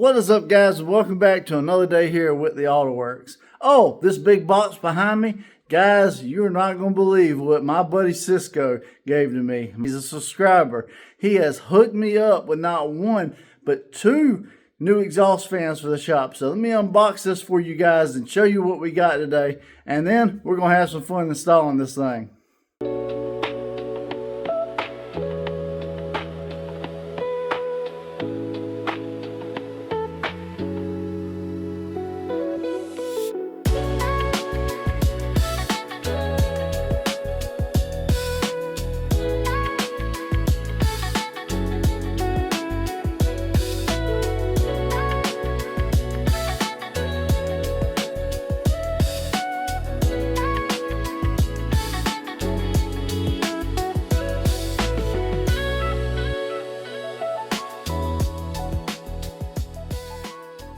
What is up, guys, and welcome back to another day here with the AutoWorks. Oh, this big box behind me, guys, you're not going to believe what my buddy Cisco gave to me. He's a subscriber. He has hooked me up with not one, but two new exhaust fans for the shop. So let me unbox this for you guys and show you what we got today. And then we're going to have some fun installing this thing.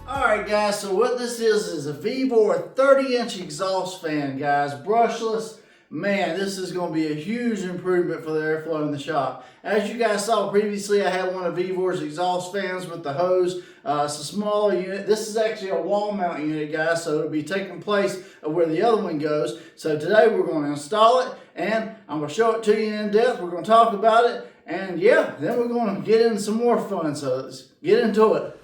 Alright guys, so what this is a VEVOR 30-inch exhaust fan, guys, brushless. Man, this is going to be a huge improvement for the airflow in the shop. As you guys saw previously, I had one of VEVOR's exhaust fans with the hose. It's a smaller unit. This is actually a wall mount unit, guys, so it'll be taking place of where the other one goes. So today we're going to install it, and I'm going to show it to you in depth. We're going to talk about it, and yeah, then we're going to get into some more fun. So let's get into it.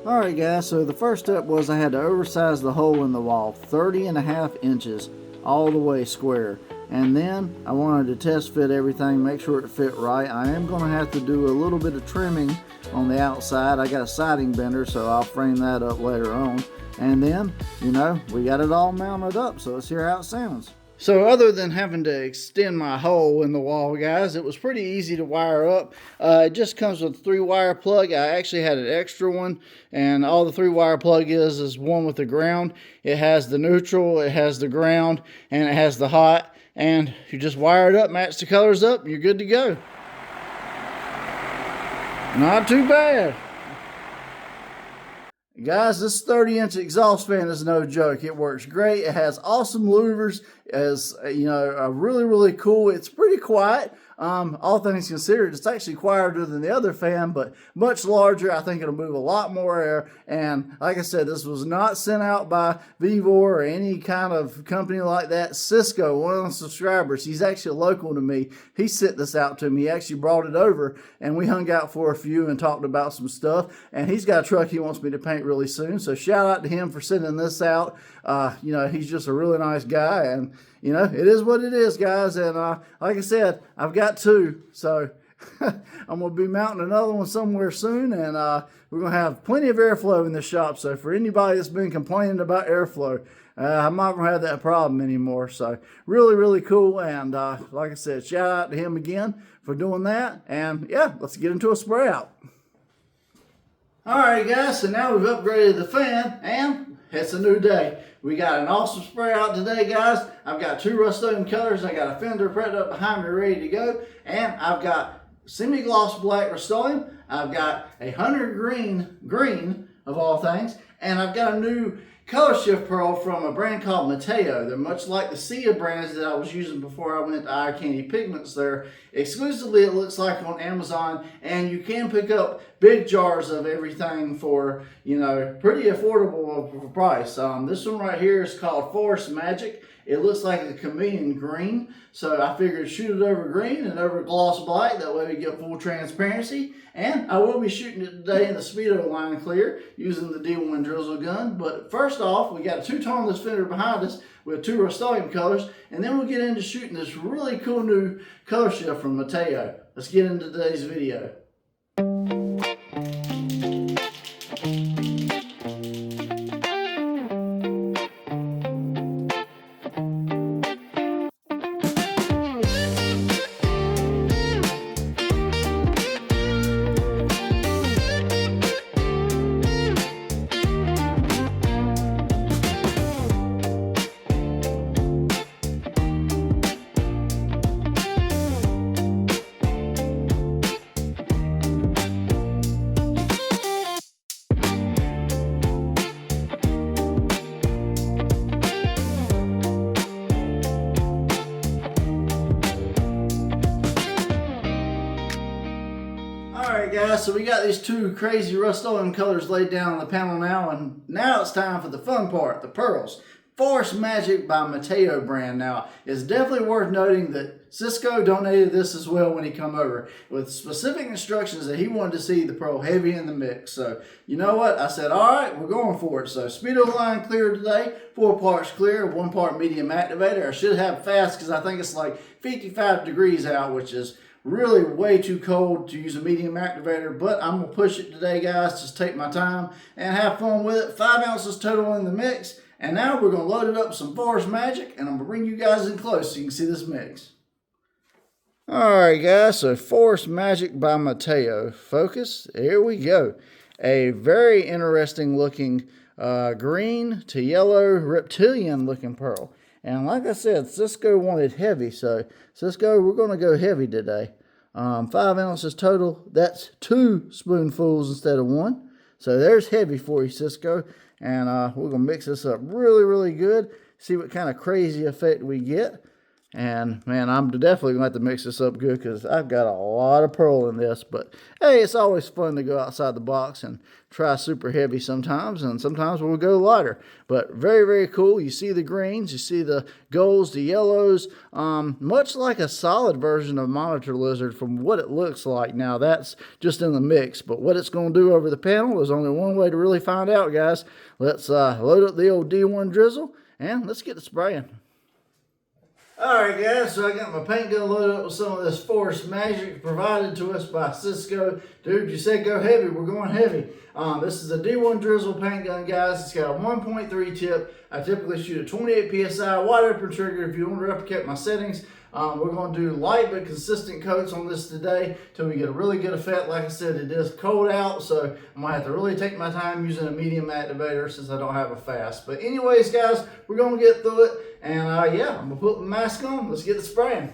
Alright guys, so the first step was I had to oversize the hole in the wall, 30.5 inches all the way square. And then I wanted to test fit everything, make sure it fit right. I am going to have to do a little bit of trimming on the outside. I got a siding bender, so I'll frame that up later on. And then, you know, we got it all mounted up, so let's hear how it sounds. So other than having to extend my hole in the wall, guys, it was pretty easy to wire up. It just comes with a 3-wire plug. I actually had an extra one, and all the 3-wire plug is one with the ground. It has the neutral, it has the ground, and it has the hot. And you just wire it up, match the colors up, and you're good to go. Not too bad. Guys, this 30-inch exhaust fan is no joke. It works great. It has awesome louvers. As you know, really cool. It's pretty quiet. All things considered, it's actually quieter than the other fan, but much larger. I think it'll move a lot more air. And like I said, this was not sent out by VEVOR or any kind of company like that. Cisco, one of the subscribers, he's actually local to me. He sent this out to me. He actually brought it over, and we hung out for a few and talked about some stuff. And he's got a truck he wants me to paint really soon. So shout out to him for sending this out. You know, he's just a really nice guy, and you know, it is what it is, guys. And like I said, I've got two, so I'm going to be mounting another one somewhere soon, and we're going to have plenty of airflow in the shop. So for anybody that's been complaining about airflow, I'm not going to have that problem anymore. So really cool, and like I said, shout out to him again for doing that. And yeah, let's get into a spray out. Alright guys, so now we've upgraded the fan, and it's a new day. We got an awesome spray out today, guys. I've got 2 Rustoleum colors. I got a fender prepped up behind me ready to go. And I've got semi-gloss black Rustoleum. I've got a hunter green of all things. And I've got a new COLORSHIFT pearl from a brand called MATIO. They're much like the Sia brands that I was using before I went to Eye Candy Pigments. They're exclusively, it looks like, on Amazon, and you can pick up big jars of everything for, you know, pretty affordable price. This one right here is called Forest Magic. It looks like a chameleon green, so I figured shoot it over green and over gloss black. That way we get full transparency. And I will be shooting it today in the Speedo line clear using the D1 drizzle gun. But first off, we got a 2-toneless fender behind us with 2 Rustoleum colors, and then we'll get into shooting this really cool new COLORSHIFT from MATIO. Let's get into today's video. Alright guys, so we got these two crazy Rustoleum colors laid down on the panel now, and now it's time for the fun part, the pearls. Force Magic by MATIO brand. Now, it's definitely worth noting that Cisco donated this as well when he come over, with specific instructions that he wanted to see the pearl heavy in the mix. So, you know what? I said, alright, we're going for it. So, speedo line clear today, 4 parts clear, 1 part medium activator. I should have fast because I think it's like 55 degrees out, which is really way too cold to use a medium activator, but I'm going to push it today, guys. Just take my time and have fun with it. 5 ounces total in the mix. And now we're going to load it up with some Force Magic, and I'm going to bring you guys in close so you can see this mix. Alright guys, so Force Magic by MATIO. Focus, here we go. A very interesting looking green to yellow reptilian looking pearl. And like I said, Cisco wanted heavy, so Cisco, we're going to go heavy today. 5 ounces total, that's 2 spoonfuls instead of 1. So there's heavy for you, Cisco. And we're going to mix this up really, really good. See what kind of crazy effect we get. And, man, I'm definitely going to have to mix this up good because I've got a lot of pearl in this. But, hey, it's always fun to go outside the box and try super heavy sometimes. And sometimes we'll go lighter. But very, very cool. You see the greens. You see the golds, the yellows. Much like a solid version of Monitor Lizard from what it looks like. Now, that's just in the mix. But what it's going to do over the panel, there's only one way to really find out, guys. Let's load up the old D1 drizzle. And let's get to spraying. Alright guys, so I got my paint gun loaded up with some of this Force Magic provided to us by Cisco. Dude, you said go heavy, we're going heavy. This is a D1 Drizzle paint gun, guys. It's got a 1.3 tip. I typically shoot a 28 PSI wide open trigger if you want to replicate my settings. We're going to do light but consistent coats on this today till we get a really good effect. Like I said, it is cold out, so I'm going to have to really take my time using a medium activator since I don't have a fast. But anyways, guys, we're going to get through it. And yeah, I'm going to put my mask on. Let's get the spraying.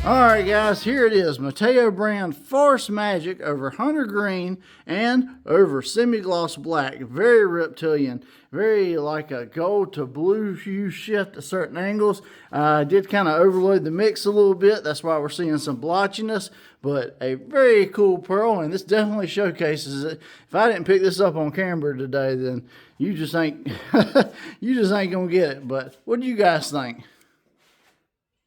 Alright guys, here it is. MATIO brand Force Magic over Hunter Green and over Semi-Gloss Black. Very reptilian. Very like a gold to blue hue shift at certain angles. I did kind of overload the mix a little bit. That's why we're seeing some blotchiness. But a very cool pearl, and this definitely showcases it. If I didn't pick this up on camera today, then you just ain't you just ain't gonna get it. But what do you guys think?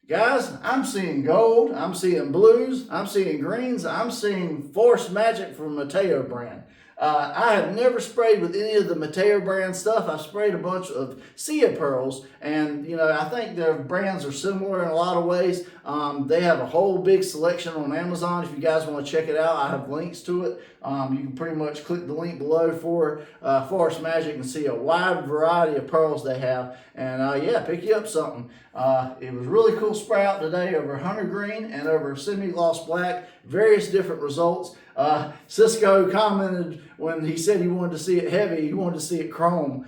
Guys, I'm seeing gold, I'm seeing blues, I'm seeing greens, I'm seeing Force Magic from MATIO brand. I have never sprayed with any of the MATIO brand stuff. I've sprayed a bunch of Sia pearls, and I think their brands are similar in a lot of ways. They have a whole big selection on Amazon. If you guys want to check it out, I have links to it. You can pretty much click the link below for Forest Magic and see a wide variety of pearls they have. And yeah, pick you up something. It was a really cool spray out today over hunter green and over semi-gloss black. Various different results. Cisco commented when he said he wanted to see it heavy, he wanted to see it chrome.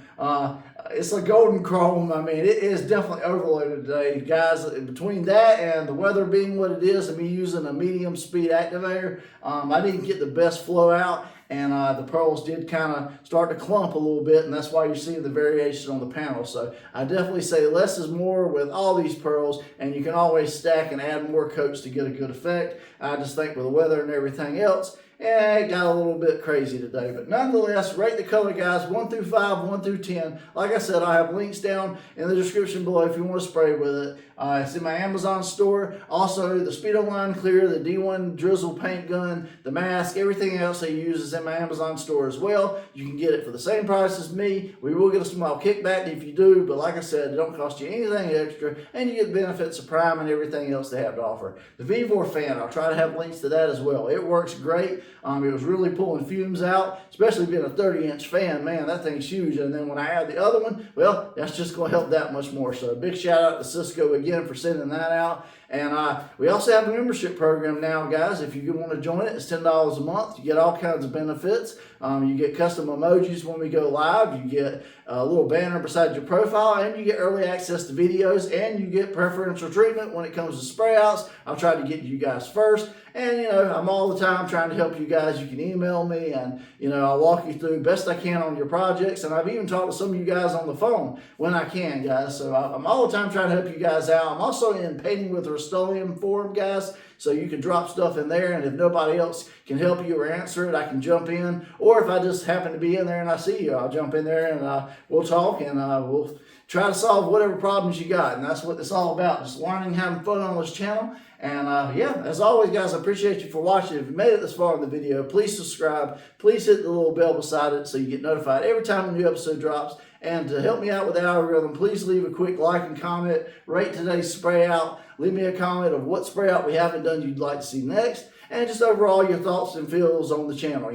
It's a golden chrome. I mean, it is definitely overloaded today, guys. Between that and the weather being what it is, and me using a medium speed activator, I didn't get the best flow out, and the pearls did kind of start to clump a little bit, and that's why you're seeing the variation on the panel. So I definitely say less is more with all these pearls, and you can always stack and add more coats to get a good effect. I just think with the weather and everything else, yeah, it got a little bit crazy today, but nonetheless, rate the color, guys, 1 through 5, 1 through 10. Like I said, I have links down in the description below if you want to spray with it. It's in my Amazon store. Also, the Speedo Line Clear, the D1 Drizzle paint gun, the mask, everything else they use is in my Amazon store as well. You can get it for the same price as me. We will get a small kickback if you do, but like I said, it don't cost you anything extra, and you get the benefits of Prime and everything else they have to offer. The VEVOR fan, I'll try to have links to that as well. It works great. It was really pulling fumes out, especially being a 30-inch fan. Man, that thing's huge. And then when I add the other one, well, that's just going to help that much more. So big shout out to Cisco again for sending that out. And we also have a membership program now, guys. If you want to join it, it's $10 a month. You get all kinds of benefits. You get custom emojis when we go live. You get a little banner beside your profile, and you get early access to videos, and you get preferential treatment when it comes to spray outs. I'll try to get you guys first. And, I'm all the time trying to help you guys. You can email me, and, I'll walk you through best I can on your projects. And I've even talked to some of you guys on the phone when I can, guys. So I'm all the time trying to help you guys out. I'm also in Painting with Rustoleum forum, guys. So you can drop stuff in there, and if nobody else can help you or answer it, I can jump in. Or if I just happen to be in there and I see you, I'll jump in there and we'll talk, and we'll try to solve whatever problems you got. And that's what it's all about, just learning, having fun on this channel. And yeah, as always, guys, I appreciate you for watching. If you made it this far in the video, please subscribe. Please hit the little bell beside it so you get notified every time a new episode drops. And to help me out with the algorithm, please leave a quick like and comment. Rate today's spray out. Leave me a comment of what spray out we haven't done you'd like to see next. And just overall your thoughts and feels on the channel,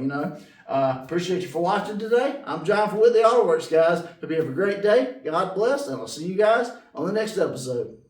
Appreciate you for watching today. I'm John from Whitley Auto Works, guys. Hope you have a great day. God bless, and I'll see you guys on the next episode.